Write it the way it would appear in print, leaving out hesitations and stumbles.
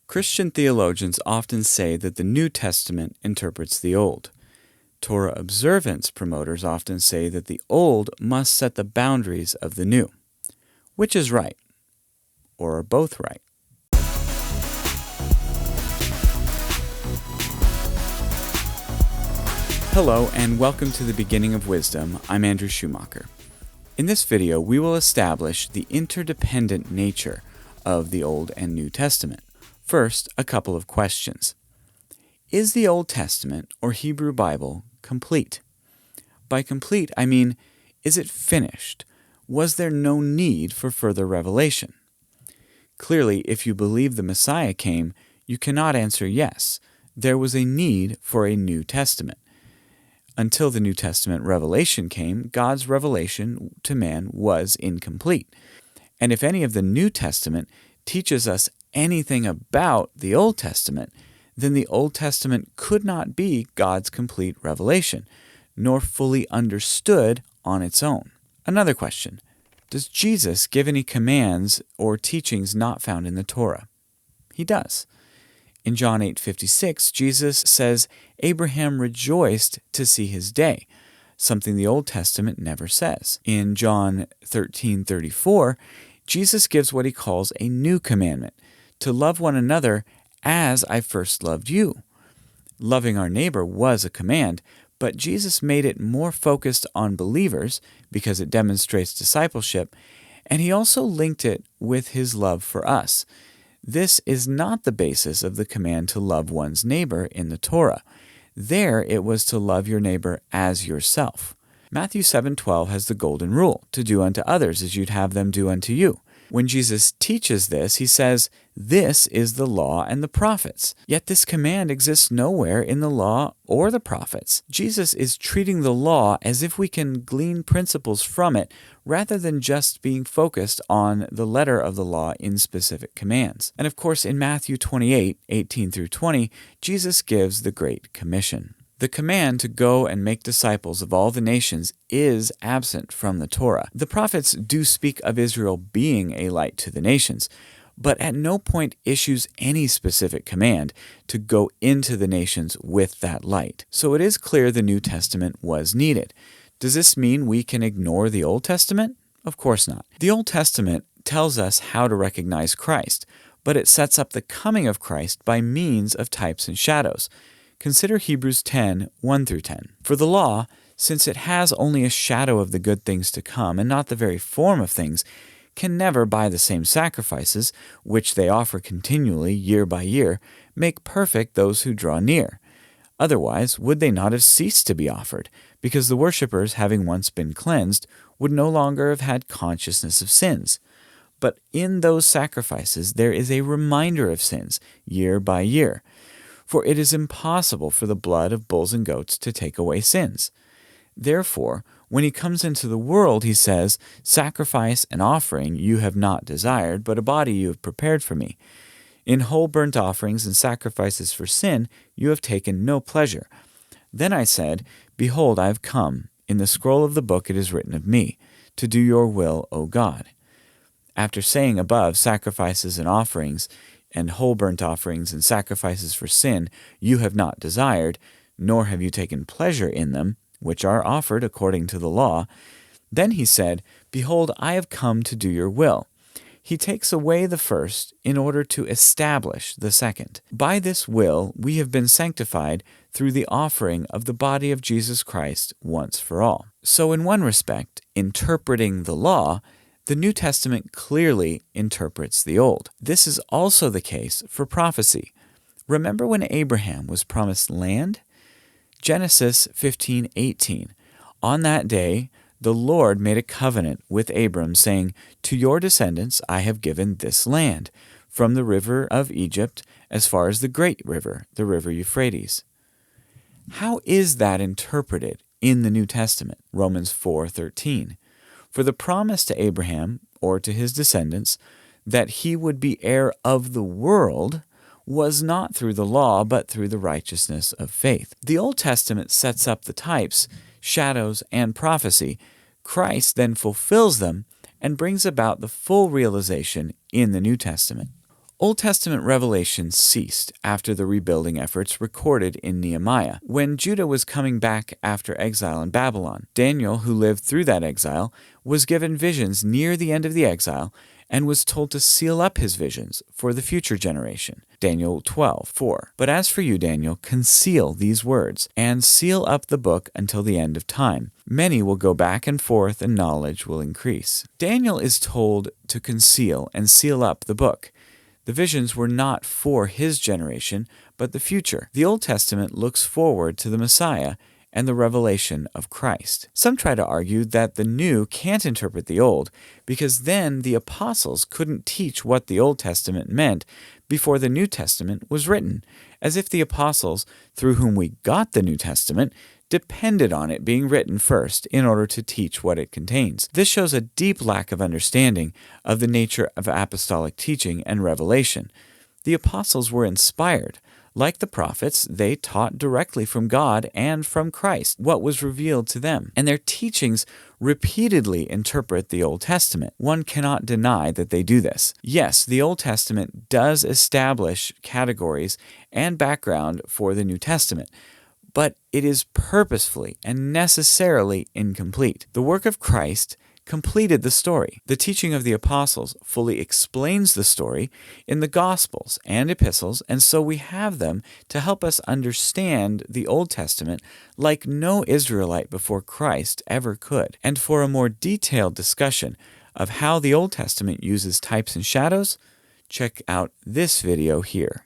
Christian theologians often say that the New Testament interprets the Old. Torah observance promoters often say that the Old must set the boundaries of the New. Which is right? Or are both right? Hello, and welcome to the Beginning of Wisdom. I'm Andrew Schumacher. In this video, we will establish the interdependent nature of the Old and New Testament. First, a couple of questions. Is the Old Testament, or Hebrew Bible, complete? By complete, I mean, is it finished? Was there no need for further revelation? Clearly, if you believe the Messiah came, you cannot answer yes. There was a need for a New Testament. Until the New Testament revelation came, God's revelation to man was incomplete. And if any of the New Testament teaches us anything about the Old Testament, then the Old Testament could not be God's complete revelation, nor fully understood on its own. Another question: does Jesus give any commands or teachings not found in the Torah? He does. In John 8:56, Jesus says Abraham rejoiced to see his day, something the Old Testament never says. In John 13:34, Jesus gives what he calls a new commandment, to love one another as I first loved you. Loving our neighbor was a command, but Jesus made it more focused on believers because it demonstrates discipleship, and he also linked it with his love for us. This is not the basis of the command to love one's neighbor in the Torah. There it was to love your neighbor as yourself. Matthew 7:12 has the golden rule, to do unto others as you'd have them do unto you. When Jesus teaches this, he says, this is the law and the prophets. Yet this command exists nowhere in the law or the prophets. Jesus is treating the law as if we can glean principles from it, rather than just being focused on the letter of the law in specific commands. And of course, in Matthew 28:18 through 20, Jesus gives the Great Commission. The command to go and make disciples of all the nations is absent from the Torah. The prophets do speak of Israel being a light to the nations, but at no point issues any specific command to go into the nations with that light. So it is clear the New Testament was needed. Does this mean we can ignore the Old Testament? Of course not. The Old Testament tells us how to recognize Christ, but it sets up the coming of Christ by means of types and shadows. Consider Hebrews 10:1 through 10. For the law, since it has only a shadow of the good things to come and not the very form of things, can never, by the same sacrifices, which they offer continually year by year, make perfect those who draw near. Otherwise, would they not have ceased to be offered, because the worshippers, having once been cleansed, would no longer have had consciousness of sins? But in those sacrifices there is a reminder of sins, year by year. For it is impossible for the blood of bulls and goats to take away sins. Therefore, when he comes into the world, he says, sacrifice and offering you have not desired, but a body you have prepared for me. In whole burnt offerings and sacrifices for sin you have taken no pleasure. Then I said, behold, I have come. In the scroll of the book it is written of me, to do your will, O God. After saying above, sacrifices and offerings, and whole burnt offerings and sacrifices for sin you have not desired, nor have you taken pleasure in them, which are offered according to the law. Then he said, behold, I have come to do your will. He takes away the first in order to establish the second. By this will we have been sanctified through the offering of the body of Jesus Christ once for all. So in one respect, interpreting the law, the New Testament clearly interprets the Old. This is also the case for prophecy. Remember when Abraham was promised land? Genesis 15:18. On that day, the Lord made a covenant with Abram, saying, to your descendants I have given this land, from the river of Egypt as far as the great river, the river Euphrates. How is that interpreted in the New Testament? Romans 4:13. For the promise to Abraham, or to his descendants, that he would be heir of the world was not through the law, but through the righteousness of faith. The Old Testament sets up the types, shadows, and prophecy. Christ then fulfills them and brings about the full realization in the New Testament. Old Testament revelation ceased after the rebuilding efforts recorded in Nehemiah, when Judah was coming back after exile in Babylon. Daniel, who lived through that exile, was given visions near the end of the exile and was told to seal up his visions for the future generation. Daniel 12:4. But as for you, Daniel, conceal these words, and seal up the book until the end of time. Many will go back and forth, and knowledge will increase. Daniel is told to conceal and seal up the book. The visions were not for his generation, but the future. The Old Testament looks forward to the Messiah and the revelation of Christ. Some try to argue that the New can't interpret the Old, because then the apostles couldn't teach what the Old Testament meant before the New Testament was written, as if the apostles, through whom we got the New Testament, depended on it being written first in order to teach what it contains. This shows a deep lack of understanding of the nature of apostolic teaching and revelation. The apostles were inspired. Like the prophets, they taught directly from God and from Christ what was revealed to them, and their teachings repeatedly interpret the Old Testament. One cannot deny that they do this. Yes, the Old Testament does establish categories and background for the New Testament, but it is purposefully and necessarily incomplete. The work of Christ completed the story. The teaching of the apostles fully explains the story in the Gospels and epistles, and so we have them to help us understand the Old Testament like no Israelite before Christ ever could. And for a more detailed discussion of how the Old Testament uses types and shadows, check out this video here.